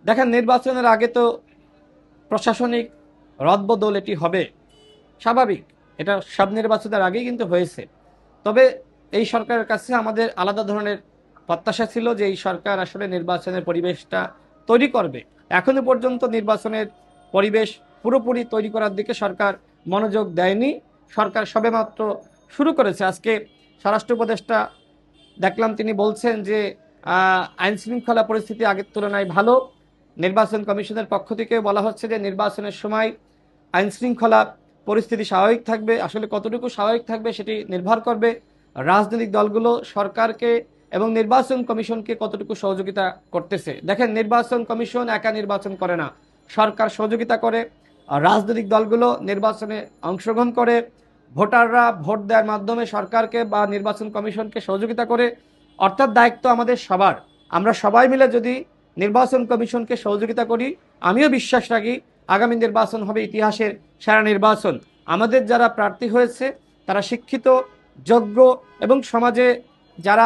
দেখেন, নির্বাচনের আগে তো প্রশাসনিক রদবদল এটি হবে, স্বাভাবিক। এটা সব নির্বাচনের আগেই কিন্তু হয়েছে। তবে এই সরকারের কাছে আমাদের আলাদা ধরনের প্রত্যাশা ছিল যে এই সরকার আসলে নির্বাচনের পরিবেশটা তৈরি করবে। এখনো পর্যন্ত নির্বাচনের পরিবেশ পুরোপুরি তৈরি করার দিকে সরকার মনোযোগ দেয়নি। সরকার সবেমাত্র শুরু করেছে। আজকে স্বরাষ্ট্র উপদেষ্টা দেখলাম তিনি বলছেন যে আইন শৃঙ্খলা পরিস্থিতি আগের তুলনায় ভালো। নির্বাচন কমিশনের পক্ষ থেকে বলা হচ্ছে যে নির্বাচনের সময় আইন শৃঙ্খলা পরিস্থিতি স্বাভাবিক থাকবে। আসলে কতটুকু স্বাভাবিক থাকবে সেটি নির্ভর করবে রাজনৈতিক দলগুলো সরকারকে এবং নির্বাচন কমিশনকে কতটুকু সহযোগিতা করতেছে। দেখেন, নির্বাচন কমিশন একা নির্বাচন করে না, সরকার সহযোগিতা করে। আর রাজনৈতিক দলগুলো নির্বাচনে অংশগ্রহণ করে, ভোটাররা ভোট দেওয়ার মাধ্যমে সরকারকে বা নির্বাচন কমিশনকে সহযোগিতা করে। অর্থাৎ দায়িত্ব আমাদের সবার। আমরা সবাই মিলে যদি নির্বাচন কমিশনকে সহযোগিতা করি, আমিও বিশ্বাস রাখি আগামী নির্বাচন হবে ইতিহাসের সেরা নির্বাচন। আমাদের যারা প্রার্থী হয়েছে তারা শিক্ষিত, যোগ্য এবং সমাজে যারা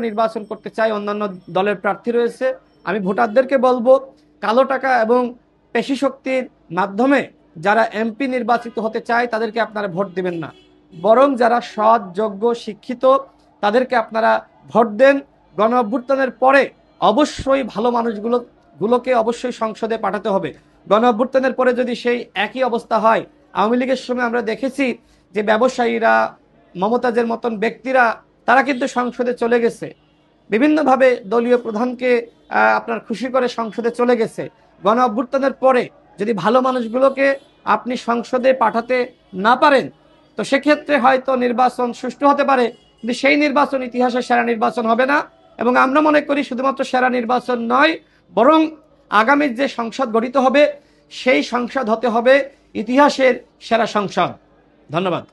নির্বাচন করতে চায়, অন্যান্য দলের প্রার্থী রয়েছে। আমি ভোটারদেরকে বলবো, কালো টাকা এবং পেশি শক্তির মাধ্যমে যারা এমপি নির্বাচিত হতে চায় তাদেরকে আপনারা ভোট দিবেন না, বরং যারা সৎ, যোগ্য, শিক্ষিত তাদেরকে আপনারা ভোট দেন। গণ অভ্যুত্থানের পরে অবশ্যই ভালো মানুষগুলোকে অবশ্যই সংসদে পাঠাতে হবে। গণ অভ্যুত্থানের পরে যদি সেই একই অবস্থা হয়, আওয়ামী লীগের সময় আমরা দেখেছি যে ব্যবসায়ীরা, মমতাজের মতন ব্যক্তিরা তারা কিন্তু সংসদে চলে গেছে, বিভিন্নভাবে দলীয় প্রধানকে আপনার খুশি করে সংসদে চলে গেছে। গণ অভ্যুত্থানের পরে যদি ভালো মানুষগুলোকে আপনি সংসদে পাঠাতে না পারেন, তো সেক্ষেত্রে হয়তো নির্বাচন সুষ্ঠু হতে পারে, কিন্তু সেই নির্বাচন ইতিহাসের সেরা নির্বাচন হবে না। এবং আমরা মনে করি শুধুমাত্র সেরা নির্বাচন নয়, বরং আগামী যে সংসদ গঠিত হবে সেই সংসদ হতে হবে ইতিহাসের সেরা সংসদ। ধন্যবাদ।